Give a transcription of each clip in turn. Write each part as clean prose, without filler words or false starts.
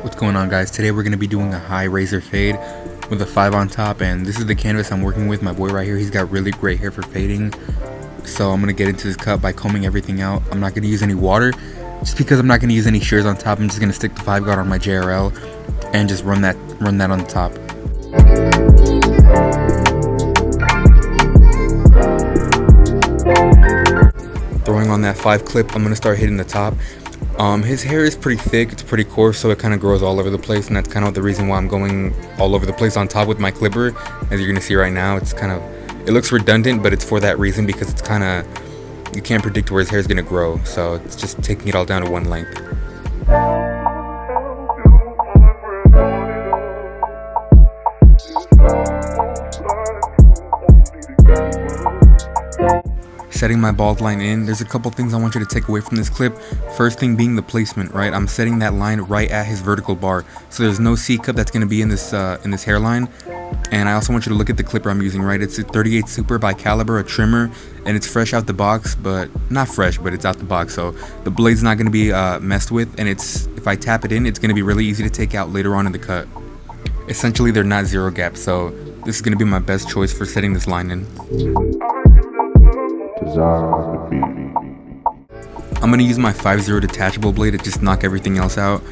What's going on, guys? Today we're going to be doing a high razor fade with a 5 on top, and this is the canvas I'm working with. My boy right here, he's got really great hair for fading, so I'm going to get into this cut by combing everything out. I'm not going to use any water just because I'm not going to use any shears on top. I'm just going to stick the 5 guard on my JRL and just run that on the top. Throwing on that 5 clip, I'm going to start hitting the top. His hair is pretty thick, it's pretty coarse, so it kind of grows all over the place, and that's kind of the reason why I'm going all over the place on top with my clipper. As you're going to see right now, it looks redundant, but it's for that reason, because it's kind of, you can't predict where his hair is going to grow, so it's just taking it all down to one length. Setting my bald line in, there's a couple things I want you to take away from this clip. First thing being the placement, right? I'm setting that line right at his vertical bar, so there's no C-cup that's going to be in this hairline. And I also want you to look at the clipper I'm using, right? It's a 38 Super by Caliber, a trimmer, and it's fresh out the box, but not fresh, but it's out the box, so the blade's not going to be messed with, and if I tap it in, it's going to be really easy to take out later on in the cut. Essentially, they're not zero gap, so this is going to be my best choice for setting this line in. I'm going to use my 5-0 detachable blade to just knock everything else out.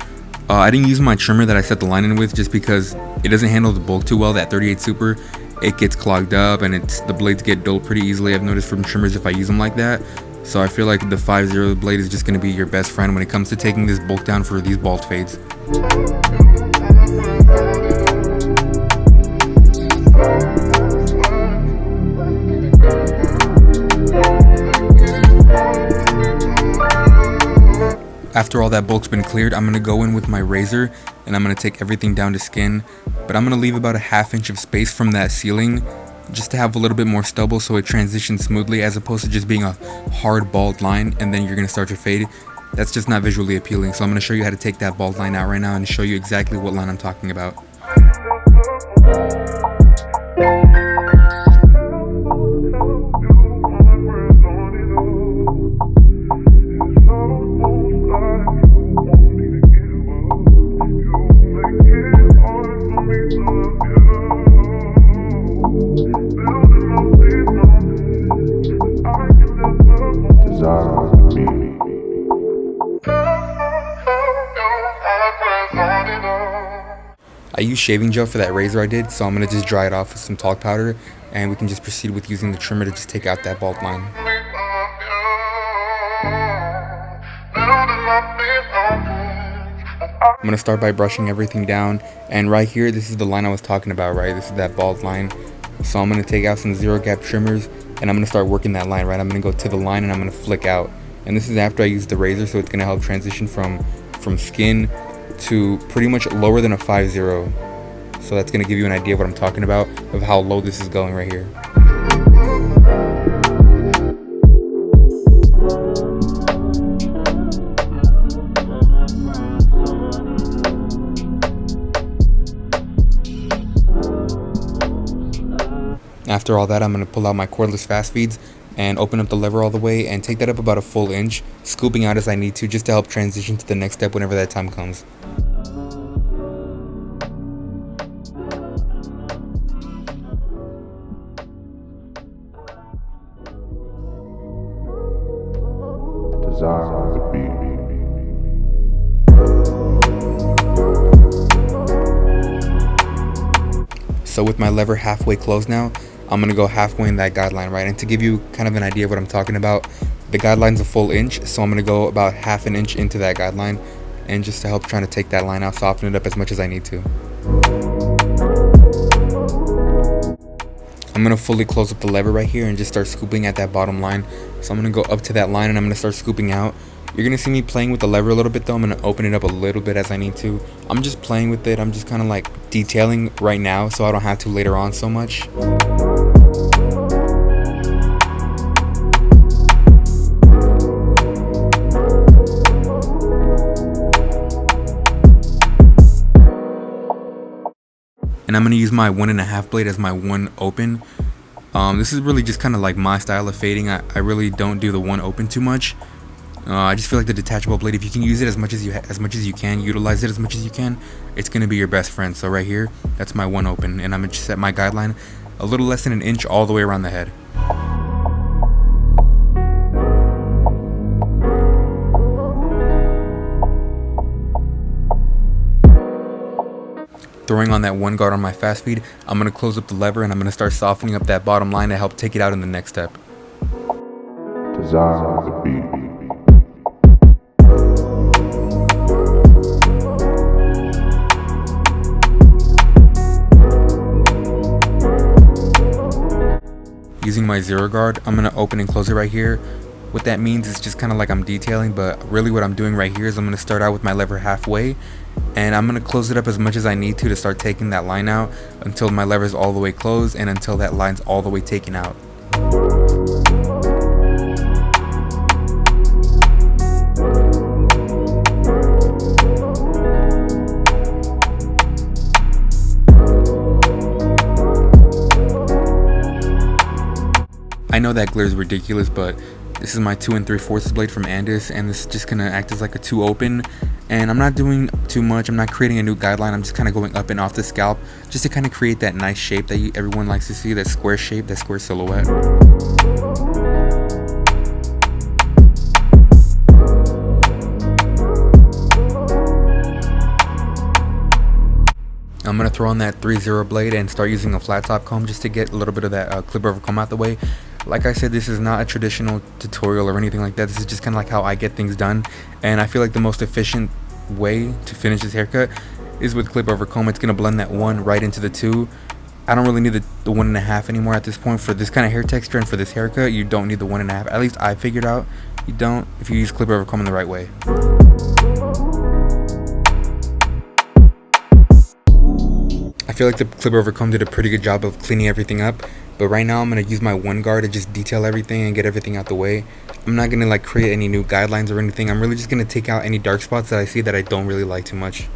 I didn't use my trimmer that I set the line in with just because it doesn't handle the bulk too well. That 38 Super, it gets clogged up and the blades get dull pretty easily. I've noticed from trimmers if I use them like that. So I feel like the 5-0 blade is just going to be your best friend when it comes to taking this bulk down for these bald fades. After all that bulk's been cleared, I'm going to go in with my razor and I'm going to take everything down to skin, but I'm going to leave about a ½ inch of space from that ceiling just to have a little bit more stubble so it transitions smoothly, as opposed to just being a hard bald line and then you're going to start your fade. That's just not visually appealing, so I'm going to show you how to take that bald line out right now and show you exactly what line I'm talking about. I used shaving gel for that razor I did, so I'm going to just dry it off with some talc powder, and we can just proceed with using the trimmer to just take out that bald line. I'm going to start by brushing everything down, and right here, this is the line I was talking about, right? This is that bald line. So I'm going to take out some zero gap trimmers, and I'm going to start working that line, right? I'm going to go to the line and I'm going to flick out. And this is after I use the razor, so it's going to help transition from skin to pretty much lower than a 5-0. So that's going to give you an idea of what I'm talking about, of how low this is going right here. After all that, I'm going to pull out my cordless fast feeds and open up the lever all the way and take that up about a full inch, scooping out as I need to, just to help transition to the next step whenever that time comes. So with my lever halfway closed now, I'm going to go halfway in that guideline, right? And to give you kind of an idea of what I'm talking about, the guideline's a full inch, so I'm going to go about ½ an inch into that guideline, and just to help trying to take that line out, soften it up as much as I need to. I'm going to fully close up the lever right here and just start scooping at that bottom line. So I'm going to go up to that line and I'm going to start scooping out. You're going to see me playing with the lever a little bit though. I'm going to open it up a little bit as I need to. I'm just playing with it. I'm just kind of like detailing right now so I don't have to later on so much. And I'm going to use my 1.5 blade as my one open. This is really just kind of like my style of fading. I really don't do the one open too much. I just feel like the detachable blade, if you can use it as much as you can, utilize it as much as you can, it's gonna be your best friend. So right here, that's my one open, and I'm gonna set my guideline a little less than an inch all the way around the head. Throwing on that one guard on my fast feed, I'm gonna close up the lever and I'm gonna start softening up that bottom line to help take it out in the next step. Desire the beat. Using my zero guard, I'm gonna open and close it right here. What that means is just kind of like I'm detailing, but really what I'm doing right here is I'm gonna start out with my lever halfway, and I'm gonna close it up as much as I need to start taking that line out until my lever is all the way closed and until that line's all the way taken out. I know that glare is ridiculous, but this is my 2 3/4 blade from Andis, and this is just gonna act as like a 2 open. And I'm not doing too much. I'm not creating a new guideline. I'm just kind of going up and off the scalp just to kind of create that nice shape that everyone likes to see, that square shape, that square silhouette. I'm gonna throw on that 3-0 blade and start using a flat top comb just to get a little bit of that clip over comb out the way. Like I said, this is not a traditional tutorial or anything like that. This is just kind of like how I get things done, and I feel like the most efficient way to finish this haircut is with clip over comb. It's gonna blend that 1 right into the 2. I don't really need the 1.5 anymore at this point. For this kind of hair texture and for this haircut, you don't need the 1.5. At least I figured out you don't if you use clip over comb in the right way. I feel like the clip over comb did a pretty good job of cleaning everything up, but right now I'm going to use my one guard to just detail everything and get everything out the way. I'm not going to like create any new guidelines or anything. I'm really just going to take out any dark spots that I see that I don't really like too much.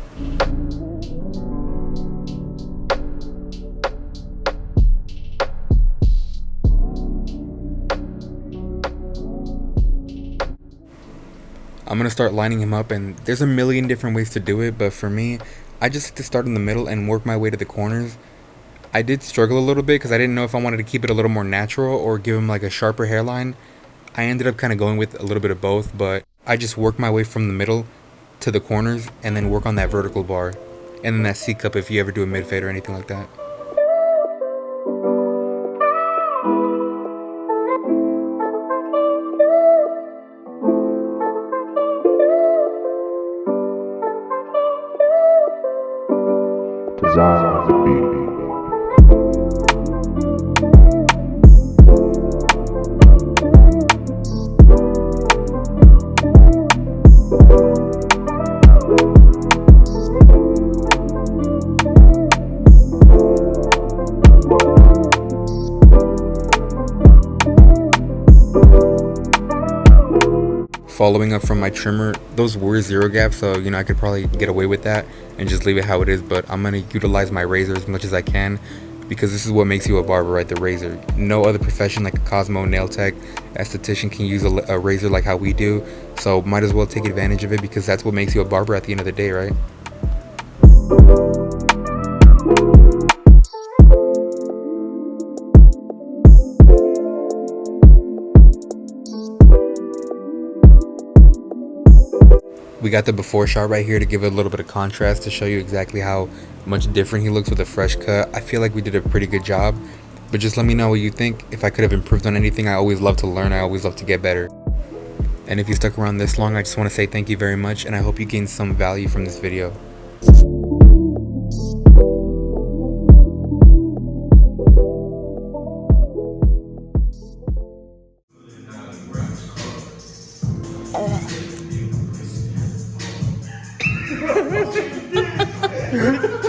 I'm going to start lining him up, and there's a million different ways to do it, but for me, I just like to start in the middle and work my way to the corners. I did struggle a little bit because I didn't know if I wanted to keep it a little more natural or give him like a sharper hairline. I ended up kind of going with a little bit of both, but I just worked my way from the middle to the corners and then work on that vertical bar and then that C-cup if you ever do a mid fade or anything like that. Desire the beat. Following up from my trimmer, those were 0 gaps, so I could probably get away with that and just leave it how it is, but I'm gonna utilize my razor as much as I can because this is what makes you a barber, right? The razor. No other profession like a Cosmo, nail tech, esthetician can use a razor like how we do, so might as well take advantage of it because that's what makes you a barber at the end of the day, right? We got the before shot right here to give it a little bit of contrast to show you exactly how much different he looks with a fresh cut. I feel like we did a pretty good job, but just let me know what you think. If I could have improved on anything, I always love to learn. I always love to get better. And if you stuck around this long, I just want to say thank you very much, and I hope you gained some value from this video. Oh.